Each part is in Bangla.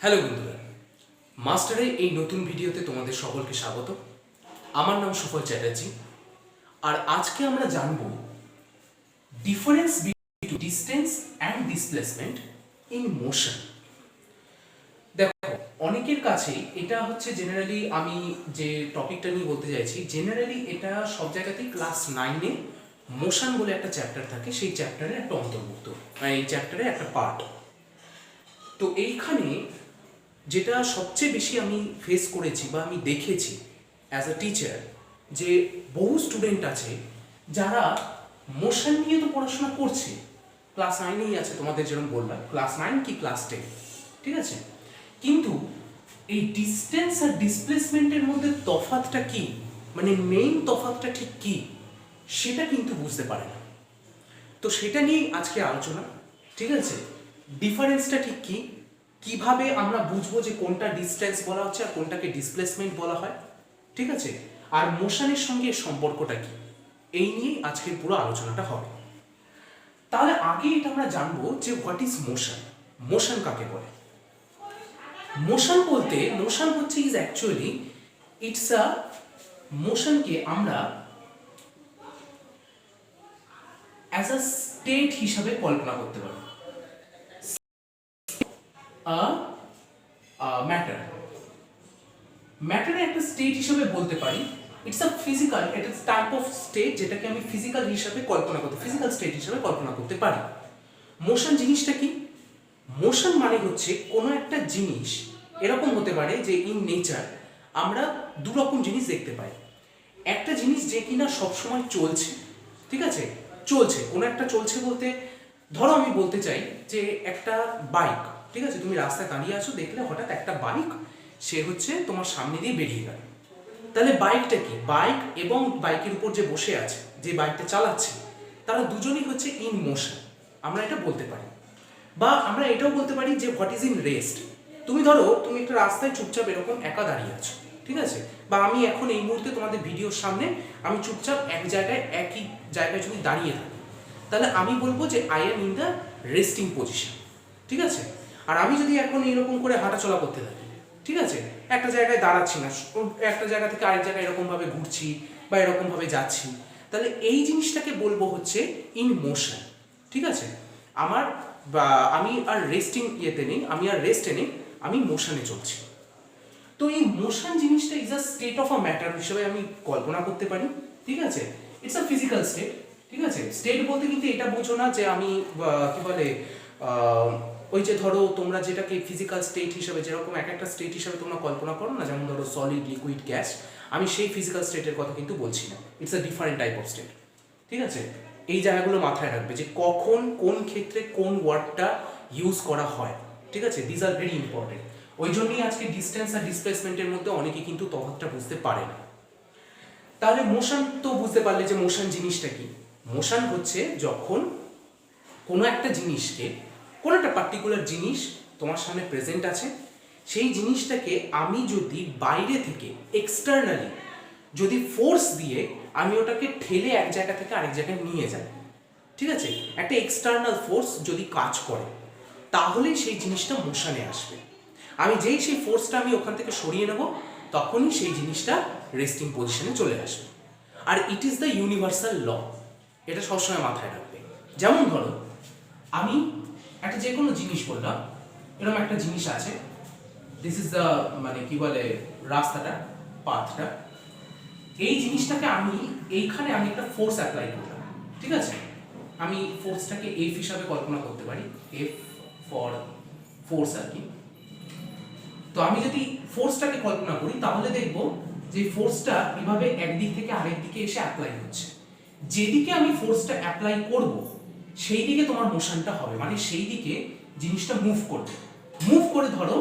হ্যালো বন্ধুরা, মাস্টারের এই নতুন ভিডিওতে তোমাদের সকলকে স্বাগত। আমার নাম সুফল চ্যাটার্জি। আর আজকে আমরা জানব difference between distance and displacement in motion. দেখো, অনেকের কাছে এটা হচ্ছে জেনারেলি, আমি যে টপিকটা নিয়ে বলতে চাইছি, জেনারেলি এটা সব জায়গাতেই ক্লাস 9-এ মোশন বলে একটা চ্যাপ্টার থাকে, সেই চ্যাপ্টারের একটা অন্তর্ভুক্ত, মানে এই চ্যাপ্টারের একটা পার্ট। তো এইখানে যেটা সবচেয়ে বেশি আমি ফেস করেছি বা আমি দেখেছি অ্যাজ আ টিচার, যে বহু স্টুডেন্ট আছে যারা মোশন নিয়ে তো পড়াশোনা করছে, ক্লাস 9-এই আছে, তোমাদের যেরকম বললাম ক্লাস 9 কি ক্লাস 10, ঠিক আছে, কিন্তু এই ডিস্টেন্স আর ডিসপ্লেসমেন্টের মধ্যে তফাৎটা কি, মানে মেইন তফাৎটা ঠিক কি, সেটা কিন্তু বুঝতে পারে না। তো সেটা নিয়েই আজকে আলোচনা, ঠিক আছে। ডিফারেন্সটা ঠিক কি, কিভাবে আমরা বুঝবো যে কোনটা ডিস্টেন্স বলা হচ্ছে আর কোনটাকে ডিসপ্লেসমেন্ট বলা হয়, ঠিক আছে, আর মোশনের সঙ্গে সম্পর্কটা কি, এই নিয়েই আজকের পুরো আলোচনাটা হবে। তাহলে আগে এটা আমরা জানবো যে হোয়াট ইজ মোশন। মোশন কাকে বলে? মোশন বলতে, মোশন হচ্ছে ইজ অ্যাকচুয়ালি ইটস আ, মোশনকে আমরা অ্যাজ আ স্টেট হিসাবে কল্পনা করতে পারি। ম্যাটার, ম্যাটারের একটা স্টেট হিসেবে বলতে পারি। ইটস আ ফিজিক্যাল, এটা টাইপ অফ স্টেট যেটাকে আমি ফিজিক্যাল হিসাবে কল্পনা করতে, ফিজিক্যাল স্টেট হিসাবে কল্পনা করতে পারি। মোশন জিনিসটা কি? মোশন মানে হচ্ছে কোনো একটা জিনিস এরকম হতে পারে যে ইন নেচার আমরা দু রকম জিনিস দেখতে পাই। একটা জিনিস যে কিনা সবসময় চলছে, ঠিক আছে, চলছে, কোনো একটা চলছে বলতে ধরো আমি বলতে চাই যে একটা বাইক, ঠিক আছে, তুমি রাস্তায় দাঁড়িয়ে আছো, দেখলে হঠাৎ একটা বাইক সে হচ্ছে তোমার সামনে দিয়ে বেরিয়ে গেল। তাহলে বাইকটা কি? বাইক এবং বাইকের উপর যে বসে আছে, যে বাইকটা চালাচ্ছে, তারা দুজনই হচ্ছে ইন মোশন, আমরা এটা বলতে পারি। বা আমরা এটাও বলতে পারি যে হোয়াট ইজ ইন রেস্ট। তুমি ধরো তুমি একটা রাস্তায় চুপচাপ এরকম একা দাঁড়িয়ে আছো, ঠিক আছে, বা আমি এখন এই মুহূর্তে তোমাদের ভিডিওর সামনে আমি চুপচাপ এক জায়গায়, একই জায়গায় যদি দাঁড়িয়ে থাকি, তাহলে আমি বলবো যে I am in the resting position, ঠিক আছে। আর আমি যদি এখন এইরকম করে হাঁটাচলা করতে থাকি, ঠিক আছে, একটা জায়গায় দাঁড়াচ্ছি না, একটা জায়গা থেকে আরেক জায়গায় এরকমভাবে ঘুরছি বা এরকমভাবে যাচ্ছি, তাহলে এই জিনিসটাকে বলবো হচ্ছে ইন মোশন, ঠিক আছে। আমার বা আমি আর রেস্টিং ইয়েতে নেই, আমি আর রেস্টে নেই, আমি মোশনে চলছি। তো এই মোশন জিনিসটা is a state of a matter হিসেবে আমি কল্পনা করতে পারি, ঠিক আছে। ইটস আ ফিজিক্যাল স্টেট, ঠিক আছে। স্টেট বলতে কিন্তু এটা বোঝো না যে আমি কি বলে ওই যে ধরো তোমরা যেটাকে ফিজিক্যাল স্টেট হিসেবে, যেরকম এক একটা স্টেট হিসেবে তোমরা কল্পনা করো না, যেমন ধরো সলিড, লিকুইড, গ্যাস, আমি সেই ফিজিক্যাল স্টেটের কথা কিন্তু বলছি না। It's a different type of state, ঠিক আছে। এই জায়গাগুলো মাথায় রাখবে যে কখন কোন ক্ষেত্রে কোন ওয়ার্ডটা ইউজ করা হয়, ঠিক আছে। This are very important. ওই জন্যই আজকে ডিস্টেন্স আর ডিসপ্লেসমেন্টের মধ্যে অনেকে কিন্তু তফাৎটা বুঝতে পারে না। তাহলে মোশন তো বুঝতে পারলে যে মোশন জিনিসটা কি। মোশন হচ্ছে যখন কোনো একটা জিনিসকে, কোনো একটা পার্টিকুলার জিনিস তোমার সামনে প্রেজেন্ট আছে, সেই জিনিসটাকে আমি যদি বাইরে থেকে এক্সটার্নালি যদি ফোর্স দিয়ে আমি ওটাকে ঠেলে এক জায়গা থেকে আরেক জায়গায় নিয়ে যাই, ঠিক আছে, একটা এক্সটার্নাল ফোর্স যদি কাজ করে, তাহলেই সেই জিনিসটা মোশনে আসবে। আমি যেই সেই ফোর্সটা আমি ওখান থেকে সরিয়ে নেব, তখনই সেই জিনিসটা রেস্টিং পজিশনে চলে আসবে। আর ইট ইজ দ্য ইউনিভার্সাল ল, এটা সবসময় মাথায় রাখবে। যেমন ধরো আমি একটা যে কোনো জিনিস বললাম, এরকম একটা জিনিস আছে, দিস ইজ দ্য, মানে কি বলে, রাস্তাটা, পাথটা, এই জিনিসটাকে আমি এইখানে আমি একটা ফোর্স অ্যাপ্লাই করলাম, ঠিক আছে। আমি ফোর্সটাকে এফ হিসাবে কল্পনা করতে পারি, এফ ফর ফোর্স আর কি। তো আমি যদি ফোর্সটাকে কল্পনা করি, তাহলে দেখব যে ফোর্সটা এভাবে একদিক থেকে আরেক দিকে এসে অ্যাপ্লাই হচ্ছে। যেদিকে আমি ফোর্সটা অ্যাপ্লাই করব সেই দিকে তোমার মোশনটা হবে, মানে সেই দিকে জিনিসটা মুভ করবে। মুভ করে ধরো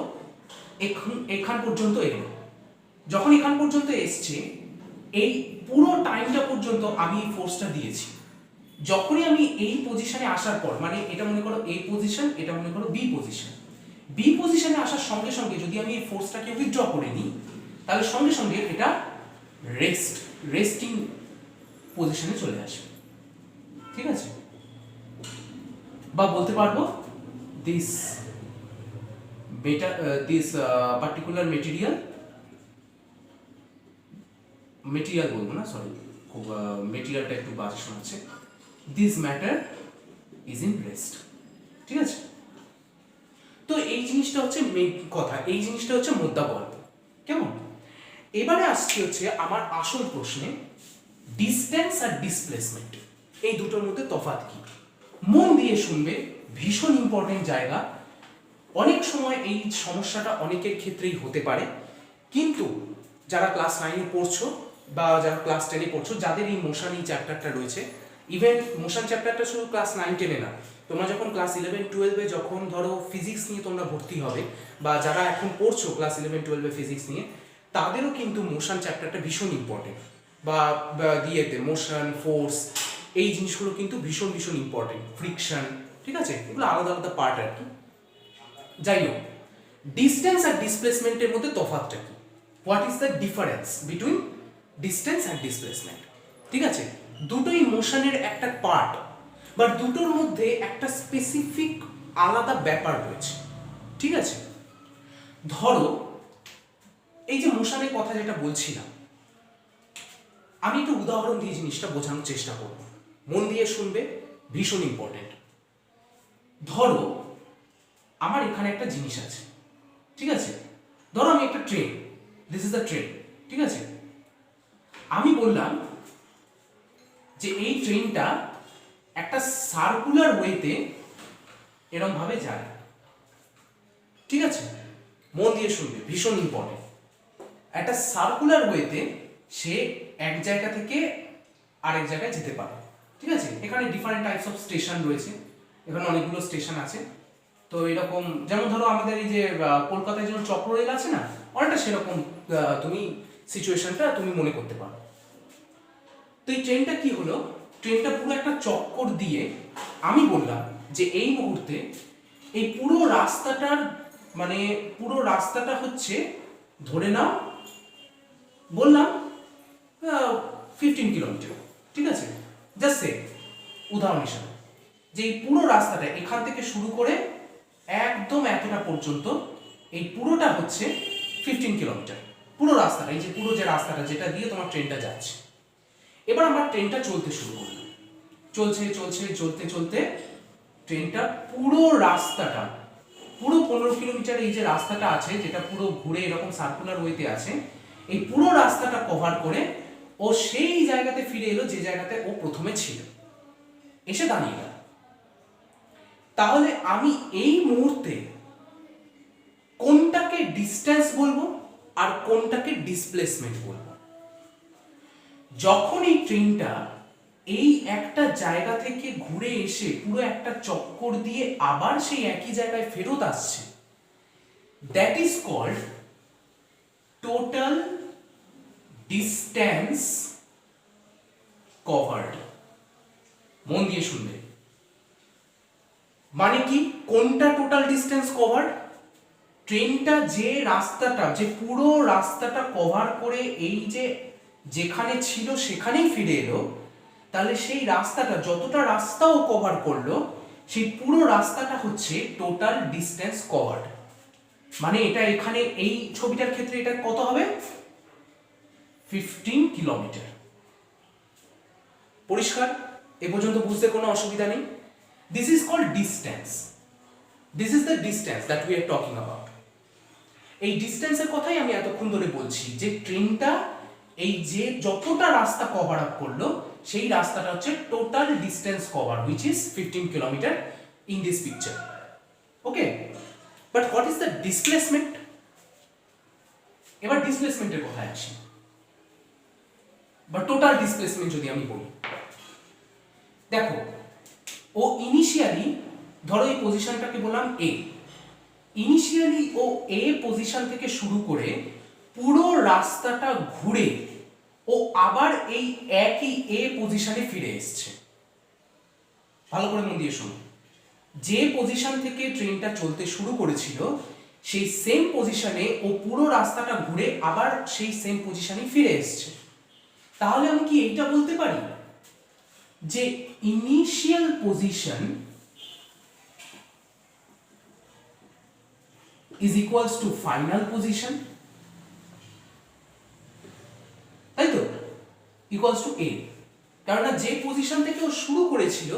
এখান পর্যন্ত এলো, যখন এখান পর্যন্ত এসছে, এই পুরো টাইমটা পর্যন্ত আমি এই ফোর্সটা দিয়েছি। যখনই আমি এই পজিশনে আসার পর, মানে এটা মনে করো এ পজিশন, এটা মনে করো বি পজিশন, বি পজিশনে আসার সঙ্গে সঙ্গে যদি আমি এই ফোর্সটাকে উইথড্র করে নিই, তাহলে সঙ্গে সঙ্গে এটা রেস্টিং পজিশনে চলে আসবে, ঠিক আছে। বা বলতে পারবো দিস this particular material বলবো না, সরি, খুব মেটেরিয়ালটা একটু বাজে শোনাচ্ছে, this matter is in rest. ঠিক আছে, তো এই জিনিসটা হচ্ছে মেন কথা, এই জিনিসটা হচ্ছে মুদ্রা গল্প। কেমন? এবারে আসছে হচ্ছে আমার আসল প্রশ্নে, ডিসটেন্স আর ডিসপ্লেসমেন্ট এই দুটোর মধ্যে তফাৎ কি? মন দিয়ে শুনবে, ভীষণ ইম্পর্টেন্ট জায়গা। অনেক সময় এই সমস্যাটা অনেকের ক্ষেত্রেই হতে পারে, কিন্তু যারা ক্লাস 9-এ পড়ছো বা যারা ক্লাস 10-এ পড়ছো, যাদের এই মোশন এই চ্যাপ্টারটা রয়েছে, ইভেন মোশন চ্যাপ্টারটা শুধু ক্লাস 9-10-এ না, তোমরা যখন ক্লাস 11-12-এ যখন ধরো ফিজিক্স নিয়ে তোমরা ভর্তি হবে, বা যারা এখন পড়ছো ক্লাস 11-12-এ ফিজিক্স নিয়ে, তাদেরও কিন্তু মোশন চ্যাপ্টারটা ভীষণ ইম্পর্টেন্ট, বা দিয়েতে মোশন, ফোর্স, এই জিনিসগুলো কিন্তু ভীষণ ভীষণ ইম্পর্টেন্ট, ফ্রিকশন, ঠিক আছে, এগুলো আলাদা আলাদা পার্ট আর কি। যাই হোক, ডিস্টেন্স আর ডিসপ্লেসমেন্টের মধ্যে তফাৎটা কি? What is the difference between distance and displacement? ঠিক আছে, দুটোই মোশনের একটা পার্ট, বাট দুটোর মধ্যে একটা স্পেসিফিক আলাদা ব্যাপার রয়েছে। ঠিক আছে, ধরো এই যে মোশনের কথা যেটা বলছিলাম, আমি একটু উদাহরণ দিয়ে জিনিসটা বোঝানোর চেষ্টা করব, মন দিয়ে শুনবে, ভীষণ ইম্পর্টেন্ট। ধরো আমার এখানে একটা জিনিস আছে, ঠিক আছে, ধরো আমি একটা train, this is the train, ঠিক আছে, আমি বললাম যে এই ট্রেনটা একটা সার্কুলার ওয়েতে এরকম ভাবে যায়। ঠিক আছে, মন দিয়ে শুনবে, ভীষণ ইম্পর্টেন্ট। একটা সার্কুলার ওয়েতে সে এক জায়গা থেকে আরেক জায়গায় যেতে পারে। ঠিক আছে, এখানে ডিফারেন্ট টাইপস অফ স্টেশন রয়েছে, এখানে অনেকগুলো স্টেশন আছে। তো এরকম যেমন ধরো আমাদের এই যে কলকাতায় যেমন চক্র রেল আছে না, অনেকটা সেরকম তুমি সিচুয়েশনটা তুমি মনে করতে পারো। তো এই ট্রেনটা কি হলো, ট্রেনটা পুরো একটা চক্কর দিয়ে, আমি বললাম যে এই মুহূর্তে এই পুরো রাস্তাটার মানে পুরো রাস্তাটা হচ্ছে, ধরে নাও বললাম 15 কিলোমিটার। ঠিক আছে, জাস্ট সে উদাহরণ হিসাবে, যে এই পুরো রাস্তাটা এখান থেকে শুরু করে একদম এতটা পর্যন্ত, এই পুরোটা হচ্ছে 15 কিলোমিটার, পুরো রাস্তাটা, এই যে পুরো যে রাস্তাটা যেটা দিয়ে তোমার ট্রেনটা যাচ্ছে। এবার আমরা ট্রেনটা চলতে শুরু করলাম, চলছে চলছে চলতে চলতে ট্রেনটা পুরো রাস্তাটা, পুরো 15 কিলোমিটার এই যে রাস্তাটা আছে, যেটা পুরো ঘুরে এরকম সার্কুলার ওয়েতে আছে, এই পুরো রাস্তাটা কভার করে ও সেই জায়গাতে ফিরে এলো যে জায়গাতে ও প্রথমে ছিল, এসে দাঁড়িয়ে গেল। তাহলে আমি এই মুহূর্তে কোনটাকে ডিস্টেন্স বলবো আর কোনটাকে ডিসপ্লেসমেন্ট বলবো? যখন এই ট্রেনটা এই একটা জায়গা থেকে ঘুরে এসে পুরো একটা চক্কর দিয়ে আবার সেই একই জায়গায় ফেরত আসছে, that is called total distance covered. মন দিয়ে শুনবে, মানে কি, কোনটা টোটাল ডিস্টেন্স কভার্ড? ট্রেনটা যে রাস্তাটা, যে পুরো রাস্তাটা কভার করে এই যে যেখানে ছিল সেখানেই ফিরে এলো, তাহলে সেই রাস্তাটা, যতটা রাস্তাও কভার করলো, সেই পুরো রাস্তাটা হচ্ছে টোটাল ডিস্টেন্স কভার্ড। মানে এটা এখানে এই ছবিটার ক্ষেত্রে এটা কত হবে? 15 কিলোমিটার। পরিষ্কার? এ পর্যন্ত বুঝতে কোনো অসুবিধা নেই? This is called distance. This is the distance that we are talking about. এই ডিস্টেন্সের কথাই আমি এতক্ষণ ধরে বলছি, যে ট্রেনটা এই যে যতটা রাস্তা কভার আপ করলো, সেই রাস্তাটা হচ্ছে total distance cover, which is 15 kilometre in this picture. Okay, but what is the displacement? এবার ডিসপ্লেসমেন্টের কথায় আসি, বা টোটাল ডিসপ্লেসমেন্ট যদি আমি বলি, দেখো ও ইনিশিয়ালি, ধরো এই পজিশনটাকে বললাম এ, ইনিশিয়ালি ও এ পজিশন থেকে শুরু করে পুরো রাস্তাটা ঘুরে ও আবার এই একই এ পজিশনে ফিরে এসছে। ভালো করে মন দিয়ে শোনো, যে পজিশন থেকে ট্রেনটা চলতে শুরু করেছিল সেই সেম পজিশনে ও পুরো রাস্তাটা ঘুরে আবার সেই সেম পজিশনে ফিরে এসছে। তাহলে আমি কি এইটা বলতে পারি যে initial position is equals to final position, তাই তো, ইকুয়ালস টু এ। কেননা যে পজিশন থেকে ও শুরু করেছিল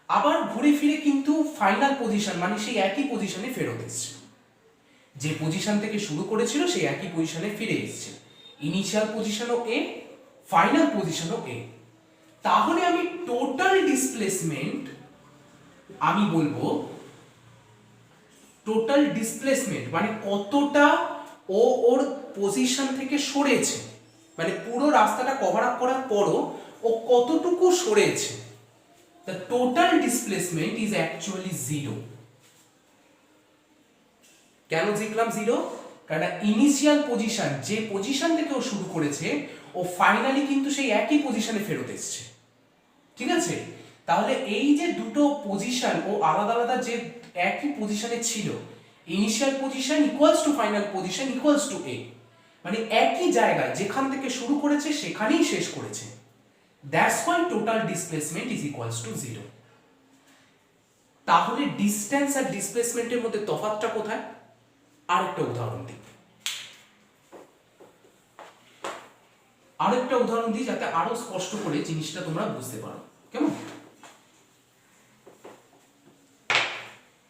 আবার ঘুরে ফিরে কিন্তু ফাইনাল পজিশন মানে সেই একই পজিশনে ফেরত এসছে। যে পজিশন থেকে শুরু করেছিল সেই একই পজিশনে ফিরে এসছে। ইনিশিয়াল পজিশনও এ, ফাইনাল পজিশনও এ। তাহলে আমি টোটাল ডিসপ্লেসমেন্ট, আমি বলবো টোটাল ডিসপ্লেসমেন্ট মানে কতটা ও ওর পজিশন থেকে সরেছে, মানে পুরো রাস্তাটা কভার আপ করার পরও ও কতটুকু সরেছে। The total displacement is actually zero. কেন লিখলাম জিরো? কারণ ইনিশিয়াল পজিশন, যে পজিশন থেকে ও শুরু করেছে ও ফাইনালি কিন্তু সেই একই পজিশনে ফেরত এসছে। ঠিক আছে, তাহলে এই যে দুটো পজিশন ও আলাদা আলাদা যে একই পজিশনে ছিল, initial position equals to final position equals to A, মানে একই জায়গায় যেখান থেকে শুরু করেছে সেখানেই শেষ করেছে। That's why total displacement is equals to zero. তাহলে ডিসটেন্স আর ডিসপ্লেসমেন্টের মধ্যে তফাৎটা কোথায়? আরেকটা উদাহরণ দিই, আরেকটা উদাহরণ দিই যাতে আরো স্পষ্ট করে জিনিসটা তোমরা বুঝতে পারো। কেমন?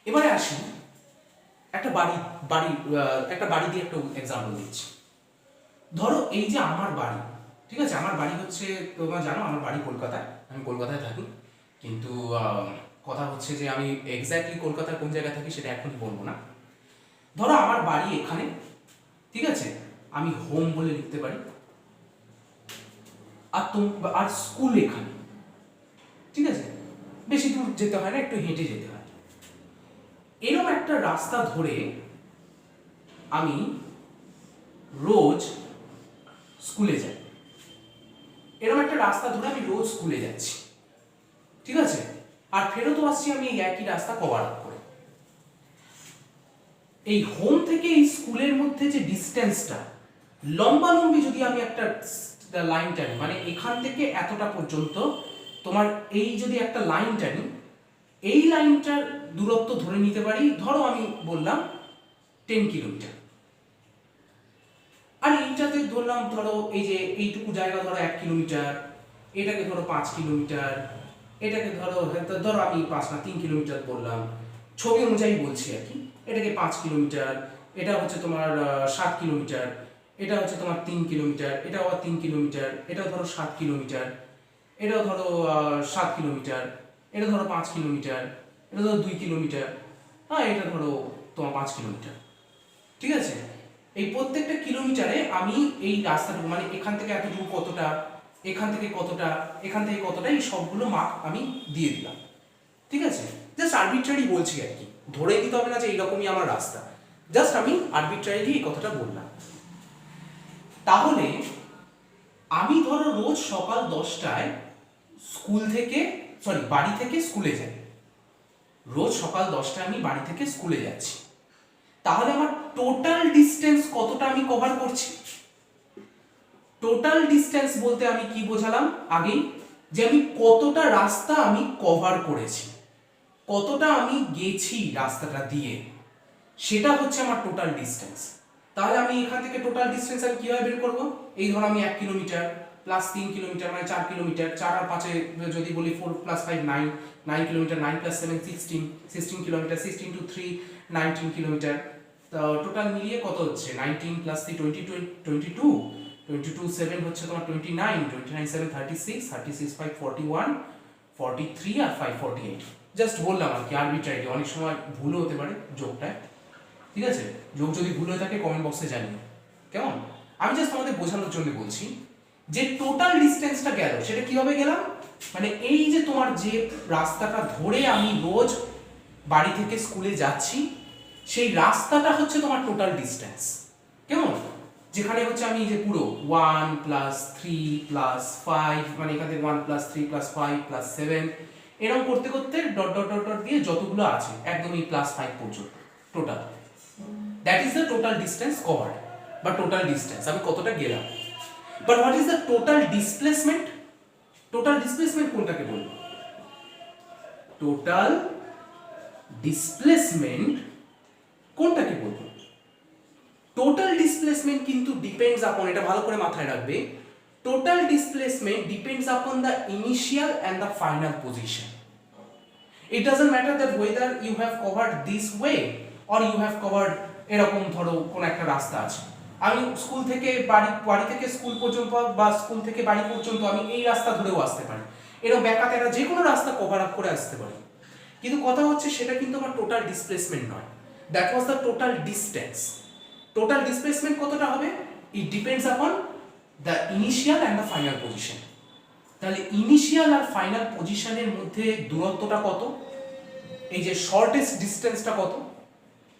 এবারে আসি একটা একটা বাড়ি দিয়ে একটা এক্সাম্পল দিচ্ছি। ধরো এই যে আমার বাড়ি, ঠিক আছে, আমার বাড়ি হচ্ছে, তোমরা জানো আমার বাড়ি কলকাতায়, আমি কলকাতায় থাকি, কিন্তু কথা হচ্ছে যে আমি এক্স্যাক্টলি কলকাতার কোন জায়গায় থাকি সেটা এখনই বলবো না। ধরো আমার বাড়ি এখানে, ঠিক আছে, আমি হোম বলে লিখতে পারি, আর স্কুল এখানে, ঠিক আছে, বেশি দূর যেতে হয় না, একটু হেঁটে যেতে হয়। এরকম একটা রাস্তা ধরে আমি রোজ স্কুলে যাই, এরকম একটা রাস্তা ধরে আমি রোজ স্কুলে যাচ্ছি, ঠিক আছে, আর ফেরতও আসছি আমি এই একই রাস্তা কভার আপ করে। এই হোম থেকে এই স্কুলের মধ্যে যে ডিস্টেন্সটা, লম্বালম্বি যদি আমি একটা লাইন টানি, মানে এখান থেকে এতটা পর্যন্ত তোমার এই যদি একটা লাইন টানি, এই লাইনটার দূরত্ব ধরে নিতে পারি, ধরো আমি বললাম 10 কিলোমিটার। আর এইটাতে ধরলাম, ধরো এই যে এইটুকু জায়গা ধরো 1 কিলোমিটার, এটাকে ধরো 5 কিলোমিটার, এটাকে ধরো আমি 5 না 3 কিলোমিটার বললাম, ছবি অনুযায়ী বলছি আর কি। এটাকে 5 কিলোমিটার, এটা হচ্ছে তোমার 7 কিলোমিটার, এটা হচ্ছে তোমার 3 কিলোমিটার, এটাও আবার 3 কিলোমিটার, এটাও ধরো 7 কিলোমিটার, এটাও ধরো 7 কিলোমিটার, এটা ধরো 5 কিলোমিটার, এটা ধরো 2 কিলোমিটার, হ্যাঁ এটা ধরো তোমার 5 কিলোমিটার। ঠিক আছে, এই প্রত্যেকটা কিলোমিটারে আমি এই রাস্তাটুকু, মানে এখান থেকে এতটুকু কতটা, এখান থেকে কতটা, এখান থেকে কতটা, এই সবগুলো মাপ আমি দিয়ে দিলাম। ঠিক আছে, জাস্ট আরবিট্রারি বলছি আর কি, ধরে নিতে হবে না যে এইরকমই আমার রাস্তা, জাস্ট আমি আরবিট্রারিলি এই কথাটা বললাম। তাহলে আমি ধরো রোজ সকাল 10টায় বাড়ি থেকে স্কুলে যাই, রোজ সকাল 10টায় আমি বাড়ি থেকে স্কুলে যাচ্ছি। তাহলে আমার টোটাল ডিস্টেন্স কতটা আমি কভার করছি? টোটাল ডিস্টেন্স বলতে আমি কি বোঝালাম আগেই, যে আমি কতটা রাস্তা আমি কভার করেছি, কতটা আমি গেছি রাস্তাটা দিয়ে, সেটা হচ্ছে আমার টোটাল ডিস্টেন্স। তাহলে আমি এখান থেকে টোটাল ডিস্টেন্স আমি কিভাবে বের করব? এই ধরো আমি 1 কিলোমিটার প্লাস 3 কিলোমিটার মানে 4 কিলোমিটার, 4 আর 5 যদি বলি 4 + 5 9, 9 কিলোমিটার, 9 + 7 16, 16 কিলোমিটার, 16 × 3 19 কিলোমিটার। তো টোটাল মিলিয়ে কত হচ্ছে? 19 + 3 22, 22 7 হচ্ছে তোমার 29, 29 7 36, 36 5 41, 43 আর 5 48। জাস্ট বললাম আর কি আরবিট্রারি, অনেক সময় ভুল হতে পারে যোগটায়। ঠিক আছে, যোগ যদি ভুল হয়ে থাকে কমেন্ট বক্সে জানিও, কেমন? আমি জাস্ট তোমাদের বোঝানোর জন্য বলছি যে টোটাল ডিস্টেন্সটা গেল, সেটা কিভাবে গেলাম, মানে এই যে তোমার যে রাস্তাটা ধরে আমি রোজ বাড়ি থেকে স্কুলে যাচ্ছি, সেই রাস্তাটা হচ্ছে তোমার টোটাল ডিস্টেন্স। কেমন? যেখানে হচ্ছে আমি যে পুরো 1 + 3 + 5, মানে এখান থেকে 1 + 3 + 5 + 7 এরকম করতে করতে ডট ডট ডট ডট দিয়ে যতগুলো আছে একদমই +5 পর্যন্ত total, that is the total distance covered বা টোটাল ডিস্টেন্স আমি কতটা গেলাম। But what is the total displacement? Total displacement কোনটাকে বলবো? টোটাল ডিসপ্লেসমেন্ট কোনটাকে বলবো? টোটাল ডিসপ্লেসমেন্ট কিন্তু ডিপেন্ডস আপন, এটা ভালো করে মাথায় রাখবে, total displacement depends upon the initial and the final position. It doesn't matter that whether you have covered this way or you have covered এরকম ধরো কোন একটা রাস্তা আছে, আমি স্কুল থেকে বাড়ি থেকে স্কুল পর্যন্ত বা স্কুল থেকে বাড়ি পর্যন্ত আমি এই রাস্তা ধরেও আসতে পারি, এরকম ব্যাকাতেরা যে কোনো রাস্তা কভার আপ করে আসতে পারি, কিন্তু কথা হচ্ছে সেটা কিন্তু আমার টোটাল ডিসপ্লেসমেন্ট নয়, that was the total distance. Total displacement কতটা হবে? It depends upon the initial and the final position. তাহলে ইনিশিয়াল আর ফাইনাল পজিশনের মধ্যে দূরত্বটা কত, এই যে শর্টেস্ট ডিসটেন্সটা কত,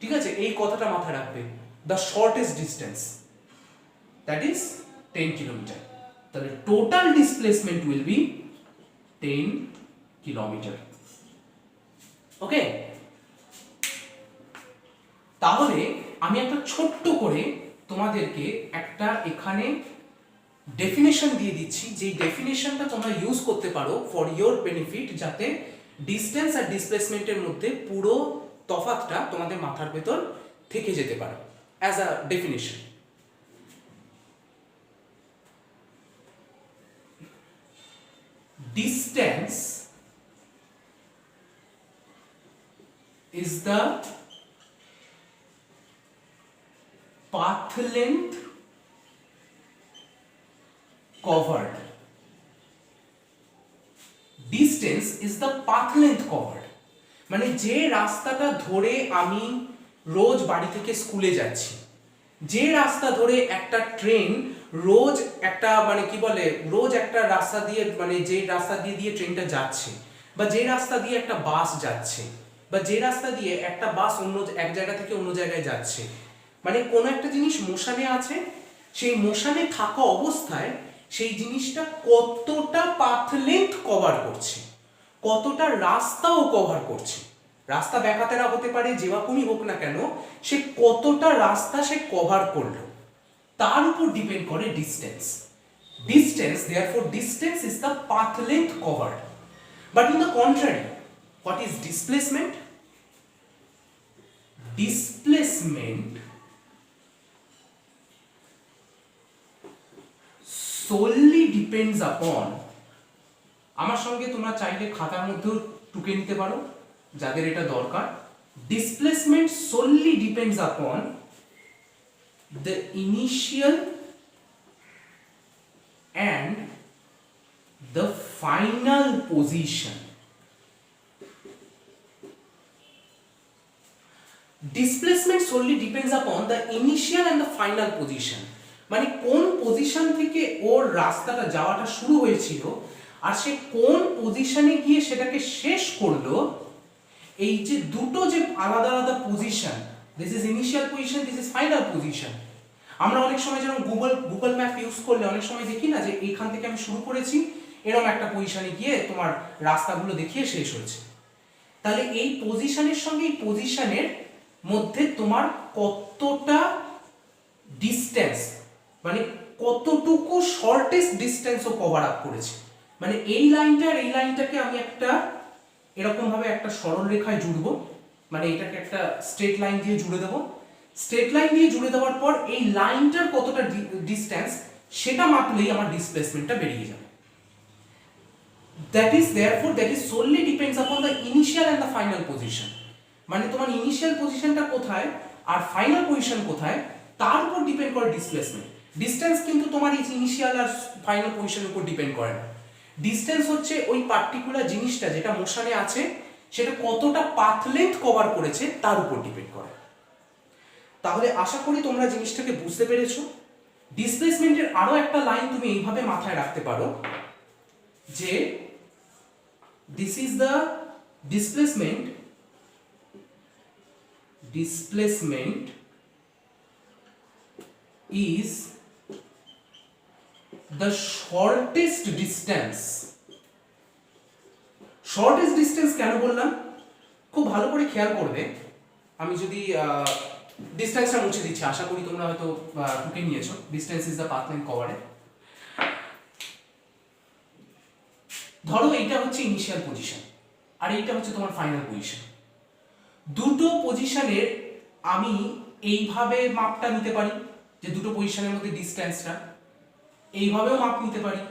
ঠিক আছে, এই কথাটা মাথায় রাখবে, the shortest distance that is 10 kilometre. তাহলে total displacement will be 10 kilometre. Okay, তাহলে আমি একটা ছোট্ট করে তোমাদেরকে একটা এখানে ডেফিনেশন দিয়ে দিচ্ছি, যে ডেফিনেশনটা তোমরা ইউজ করতে পারো ফর ইয়োর বেনিফিট, যাতে ডিসটেন্স আর ডিসপ্লেসমেন্টের মধ্যে পুরো তফাৎটা তোমাদের মাথার ভেতর থেকে যেতে পারে as a definition. Distance is the path length covered. Distance is the path length covered, মানে যে রাস্তাটা ধরে আমি রোজ বাড়ি থেকে স্কুলে যাচ্ছি, যে রাস্তা ধরে একটা ট্রেন রোজ একটা মানে কি বলে রোজ একটা রাস্তা দিয়ে মানে যে রাস্তা দিয়ে ট্রেনটা যাচ্ছে, বা যে রাস্তা দিয়ে একটা বাস যাচ্ছে, বা যে রাস্তা দিয়ে একটা বাস অন্য এক জায়গা থেকে অন্য জায়গায় যাচ্ছে, মানে কোনো একটা জিনিস মোশনে আছে, সেই মোশনে থাকা অবস্থায় সেই জিনিসটা কতটা পাথ লেন্থ কভার করছে, কতটা রাস্তাও কভার করছে। রাস্তা ব্যাকাতেরা হতে পারে, যেরকমই হোক না কেন, সে কতটা রাস্তা সে কভার করলো তার উপর ডিপেন্ড করে distance. Distance, therefore distance is the path length covered. But in the contrary, what is displacement? Displacement solely depends upon, আমার সঙ্গে তোমরা চাইলে খাতার মধ্যেও টুকে নিতে পারো যাদের এটা দরকার, displacement solely depends upon the initial and the final position. Displacement solely depends upon the initial and the final position, মানে কোন পজিশন থেকে ওর রাস্তাটা যাওয়াটা শুরু হয়েছিল আর সে কোন পজিশনে গিয়ে সেটাকে শেষ করলো, এই যে দুটো যে আলাদা আলাদা position, this is initial position, this is final position. আমরা অনেক সময় যেমন গুগল ম্যাপ ইউজ করলে অনেক সময় দেখি না যে এইখান থেকে আমি শুরু করেছি, এরকম একটা পজিশনে গিয়ে তোমার রাস্তাগুলো দেখিয়ে শেষ হয়েছে। তাহলে এই পজিশনের সঙ্গে এই পজিশনের মধ্যে তোমার কতটা ডিসটেন্স, মানে কতটুকু শর্টেস্ট ডিসটেন্সও কভার আপ করেছে, মানে এই লাইনটা আর এই লাইনটাকে আমি একটা এরকম ভাবে একটা সরল রেখায় জুড়বো, মানে এটাকে একটা স্ট্রেট লাইন দিয়ে জুড়ে দেবো, স্ট্রেট লাইন দিয়ে জুড়ে দেওয়ার পর এই লাইনটার কতটা ডিসটেন্স সেটা মাপলেই আমার ডিসপ্লেসমেন্টটা বেরিয়ে যাবে। that is therefore that is solely depends upon the initial and the final position, মানে তোমার ইনিশিয়াল পজিশনটা কোথায় আর ফাইনাল পজিশন কোথায় তার উপর ডিপেন্ড করে ডিসপ্লেসমেন্ট। ডিসটেন্স কিন্তু তোমার এই ইনিশিয়াল আর ফাইনাল পজিশনের উপর ডিপেন্ড করে না। ডিসটেন্স হচ্ছে ওই পার্টিকুলার জিনিসটা যেটা মোশনে আছে সেটা কতটা পাথ লেন্থ কভার করেছে তার উপর ডিপেন্ড করে। তাহলে আশা করি তোমরা জিনিসটাকে বুঝতে পেরেছো। ডিসপ্লেসমেন্টের আরো একটা লাইন তুমি এইভাবে মাথায় রাখতে পারো যে this is the displacement is the shortest distance. shortest distance কেন বললাম খুব ভালো করে খেয়াল করবে। আমি যদি ডিসটেন্সটা মুছে দিচ্ছি, আশা করি তোমরা হয়তো টুকে নিয়েছো। Distance is the path length কভারেড। ধরো এইটা হচ্ছে ইনিশিয়াল পজিশন আর এইটা হচ্ছে তোমার ফাইনাল পজিশন। দুটো পজিশনের আমি এইভাবে মাপটা নিতে পারি, যে দুটো পজিশনের মধ্যে ডিস্টেন্সটা, এইভাবেও মাপ নিতে পারি,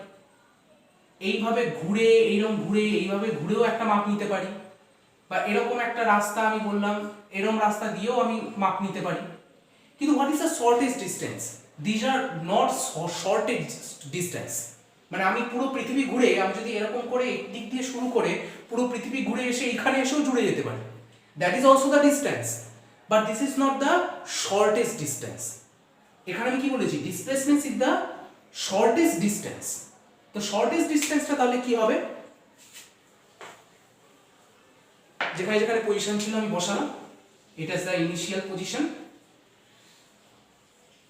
এইভাবে ঘুরে এইরকম ঘুরে এইভাবে ঘুরেও একটা মাপ নিতে পারি, বা এরকম একটা রাস্তা আমি বললাম এরকম রাস্তা দিয়েও আমি মাপ নিতে পারি। কিন্তু what is the shortest distance? These are not shortest distance. মানে আমি পুরো পৃথিবী ঘুরে, আমি যদি এরকম করে দিক দিয়ে শুরু করে পুরো পৃথিবী ঘুরে এসে এখানে এসেও জুড়ে যেতে পারি, that is also the distance, but this is not the shortest distance. এখানে আমি কি বলেছি? Displacement is the shortest distance. তো শর্টেস্ট ডিস্টেন্সটা তাহলে কি হবে? যেখানে যেখানে পজিশন ছিল আমি বসালাম, এটা ইজ দ্য ইনিশিয়াল পজিশন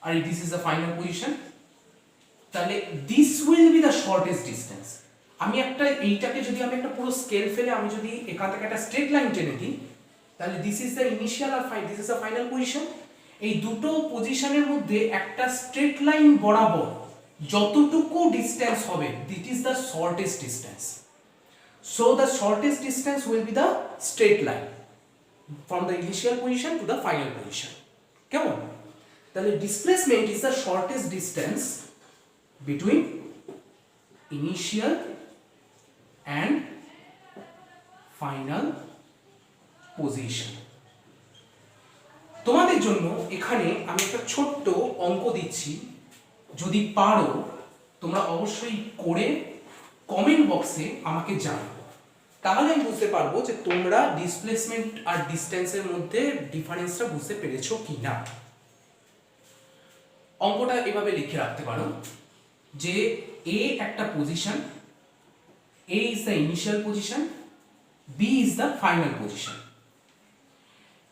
আর this is the final position. তাহলে this will be the shortest distance. আমি একটা এইটাকে যদি আমি একটা পুরো স্কেল ফেলে আমি যদি এখান থেকে একটা স্ট্রেট লাইন টেনে দিই, তাহলে দিস ইজ দ্য ইনিশিয়াল আর this is the final position. এই দুটো পজিশনের মধ্যে একটা স্ট্রেট লাইন বরাবর যতটুকু ডিস্টেন্স হবে, that is the shortest distance. So the shortest distance will be the straight line from the initial position to the final position. কেমন? তাহলে displacement is the shortest distance between initial and final position. তোমাদের জন্য এখানে আমি একটা ছোট্ট অঙ্ক দিচ্ছি, যদি পারো তোমরা অবশ্যই করে কমেন্ট বক্সে আমাকে জানাও, তাহলে আমি বুঝতে পারবো যে তোমরা ডিসপ্লেসমেন্ট আর ডিস্টেন্সের মধ্যে ডিফারেন্সটা বুঝতে পেরেছো কি না। অঙ্কটা এভাবে লিখে রাখতে পারো যে এ একটা position, A is the initial position, B is the final position.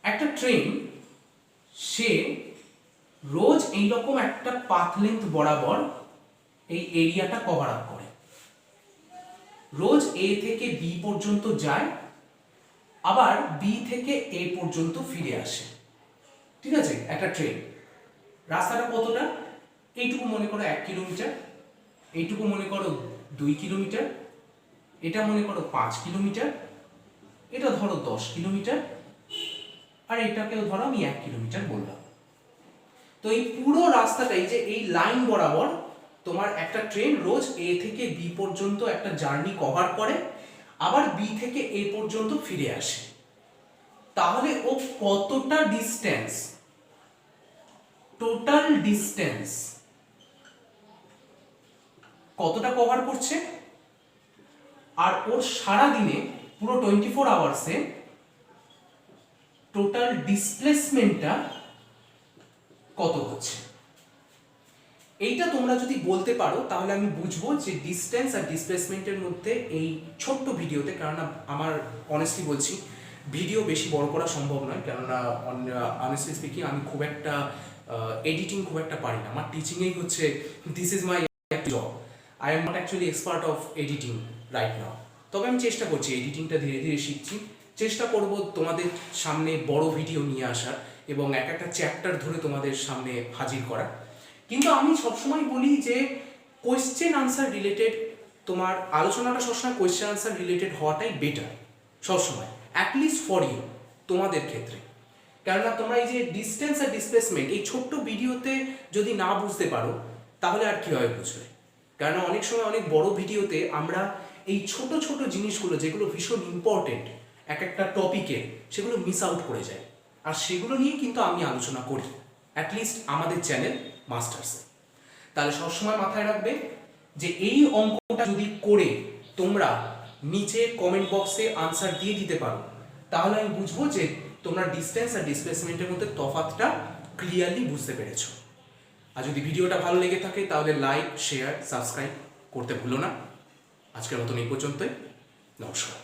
একটা ট্রেন সে রোজ এইরকম একটা পাথ লেন্থ বরাবর এই এরিয়াটা কভার আপ করে, রোজ এ থেকে বি পর্যন্ত যায়, আবার বি থেকে এ পর্যন্ত ফিরে আসে। ঠিক আছে? একটা ট্রেন রাস্তাটা কতটা? এইটুকু মনে করো 1 কিলোমিটার, এইটুকু মনে করো 2 কিলোমিটার, এটা মনে করো 5 কিলোমিটার, এটা ধরো 10 কিলোমিটার, আর এটাকেও ধরো আমি 1 কিলোমিটার বললাম। তো এই পুরো রাস্তাটাই যে এই লাইন বরাবর তোমার একটা ট্রেন রোজ এ থেকে বি পর্যন্ত একটা জার্নি কভার করে, আবার বি থেকে এ পর্যন্ত ফিরে আসে, তাহলে ও কতটা ডিস্টেন্স, টোটাল ডিস্টেন্স কতটা কভার করছে, আর ওর সারা দিনে পুরো 24 আওয়ার্সে টোটাল ডিসপ্লেসমেন্টটা কত হচ্ছে। এইটা তোমরা যদি বলতে পারো তাহলে আমি বুঝবো যে ডিস্টেন্স আর ডিসপ্লেসমেন্টের মধ্যে এই ছোট্ট ভিডিওতে, কারণ আমার অনেস্টলি বলছি ভিডিও বেশি বড় করা সম্ভব নয়, কেননা অনেস্টলি স্পিকিং আমি খুব একটা এডিটিং খুব একটা পারি না। আমার টিচিংয়েই হচ্ছে, this is my job, I am not actually expert of editing right now. তবে আমি চেষ্টা করছি, এডিটিংটা ধীরে ধীরে শিখছি, চেষ্টা করব তোমাদের সামনে বড় ভিডিও নিয়ে আসার এবং এক একটা চ্যাপ্টার ধরে তোমাদের সামনে হাজির করা। কিন্তু আমি সবসময় বলি যে কোয়েশ্চেন আনসার রিলেটেড তোমার আলোচনাটা সবসময় কোয়েশ্চেন আনসার রিলেটেড হওয়াটাই বেটার সবসময়, অ্যাটলিস্ট ফর ইউ, তোমাদের ক্ষেত্রে। কেননা তোমরা এই যে ডিস্টেন্স আর ডিসপ্লেসমেন্ট এই ছোট্ট ভিডিওতে যদি না বুঝতে পারো তাহলে আর কীভাবে বুঝবে? কেননা অনেক সময় অনেক বড় ভিডিওতে আমরা এই ছোট ছোট জিনিসগুলো যেগুলো ভীষণ ইম্পর্টেন্ট এক একটা টপিকে, সেগুলো মিস আউট করে যায়, আর সেগুলো নিয়ে কিন্তু আমি আলোচনা করি অ্যাটলিস্ট আমাদের চ্যানেল মাস্টার্সে। তাহলে সবসময় মাথায় রাখবে যে এই অঙ্কটা যদি করে তোমরা নিচে কমেন্ট বক্সে আনসার দিয়ে দিতে পারো, তাহলে আমি বুঝবো যে তোমরা ডিস্টেন্স আর ডিসপ্লেসমেন্টের মধ্যে তফাৎটা ক্লিয়ারলি বুঝতে পেরেছো। আর যদি ভিডিওটা ভালো লেগে থাকে তাহলে লাইক, শেয়ার, সাবস্ক্রাইব করতে ভুলো না। আজকের মতন এই পর্যন্তই, নমস্কার।